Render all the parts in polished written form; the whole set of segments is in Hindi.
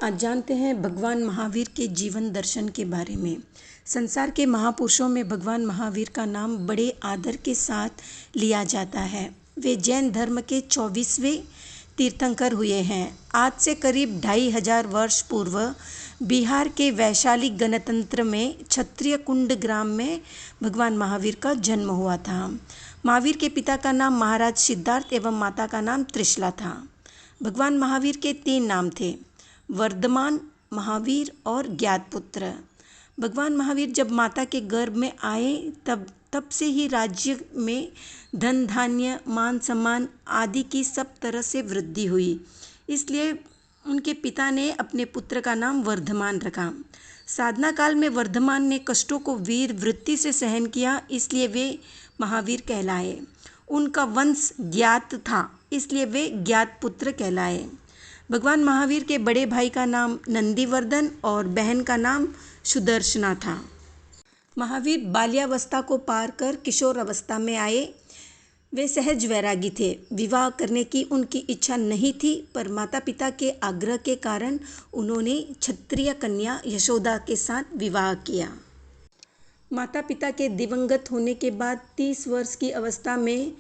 आज जानते हैं भगवान महावीर के जीवन दर्शन के बारे में। संसार के महापुरुषों में भगवान महावीर का नाम बड़े आदर के साथ लिया जाता है। वे जैन धर्म के 24वें तीर्थंकर हुए हैं। आज से करीब 2500 वर्ष पूर्व बिहार के वैशाली गणतंत्र में क्षत्रिय कुंड ग्राम में भगवान महावीर का जन्म हुआ था। महावीर के पिता का नाम महाराज सिद्धार्थ एवं माता का नाम त्रिशला था। भगवान महावीर के 3 नाम थे, वर्धमान, महावीर और ज्ञातपुत्र। भगवान महावीर जब माता के गर्भ में आए तब से ही राज्य में धन धान्य मान सम्मान आदि की सब तरह से वृद्धि हुई। इसलिए उनके पिता ने अपने पुत्र का नाम वर्धमान रखा। साधना काल में वर्धमान ने कष्टों को वीर वृत्ति से सहन किया, इसलिए वे महावीर कहलाए। उनका वंश ज्ञात था, इसलिए वे ज्ञात पुत्र कहलाए। भगवान महावीर के बड़े भाई का नाम नंदीवर्धन और बहन का नाम सुदर्शना था। महावीर बाल्यावस्था को पार कर किशोर अवस्था में आए। वे सहज वैरागी थे। विवाह करने की उनकी इच्छा नहीं थी, पर माता पिता के आग्रह के कारण उन्होंने क्षत्रिय कन्या यशोदा के साथ विवाह किया। माता पिता के दिवंगत होने के बाद 30 वर्ष की अवस्था में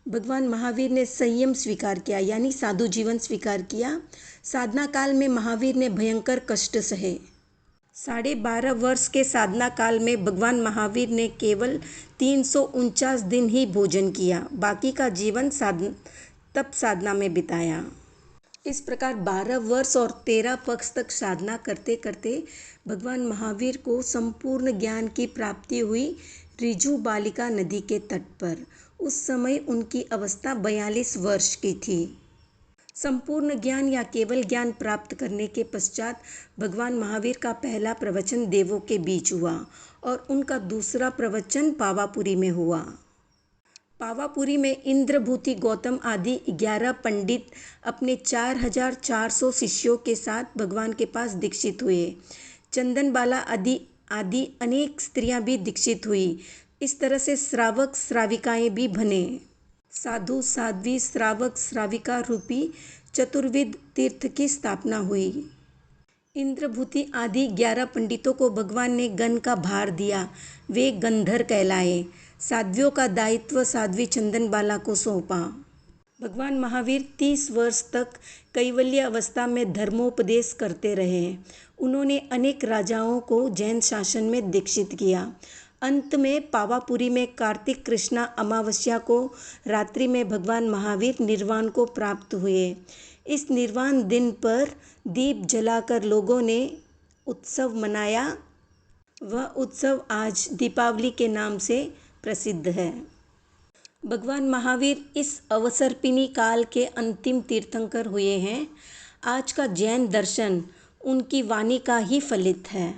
भगवान महावीर ने संयम स्वीकार किया, यानी साधु जीवन स्वीकार किया। साधना काल में महावीर ने भयंकर कष्ट सहे। 12.5 वर्ष के साधना काल में भगवान महावीर ने केवल 349 दिन ही भोजन किया, बाकी का जीवन तप साधना में बिताया। इस प्रकार 12 वर्ष और 13 पक्ष तक साधना करते करते भगवान महावीर को संपूर्ण ज्ञान की प्राप्ति हुई रिजु बालिका नदी के तट पर। उस समय उनकी अवस्था 42 वर्ष की थी। संपूर्ण ज्ञान या केवल ज्ञान प्राप्त करने के पश्चात भगवान महावीर का पहला प्रवचन देवों के बीच हुआ और उनका दूसरा प्रवचन पावापुरी में हुआ। पावापुरी में इंद्रभूति गौतम आदि 11 पंडित अपने 4400 शिष्यों के साथ भगवान के पास दीक्षित हुए। चंदनबाला आदि अनेक स्त्रियां भी दीक्षित हुई। इस तरह से श्रावक श्राविकाएं भी बने। साधु साध्वी श्रावक श्राविका रूपी चतुर्विध तीर्थ की स्थापना हुई। इंद्रभूति आदि 11 पंडितों को भगवान ने गण का भार दिया। वे गंधर कहलाए। साध्वियों का दायित्व साध्वी चंदनबाला को सौंपा। भगवान महावीर 30 वर्ष तक कैवल्य अवस्था में धर्मोपदेश करते रहे। उन्होंने अनेक राजाओं को जैन शासन में दीक्षित किया। अंत में पावापुरी में कार्तिक कृष्णा अमावस्या को रात्रि में भगवान महावीर निर्वाण को प्राप्त हुए। इस निर्वाण दिन पर दीप जलाकर लोगों ने उत्सव मनाया। वह उत्सव आज दीपावली के नाम से प्रसिद्ध है। भगवान महावीर इस अवसर्पिणी काल के अंतिम तीर्थंकर हुए हैं। आज का जैन दर्शन उनकी वाणी का ही फलित है।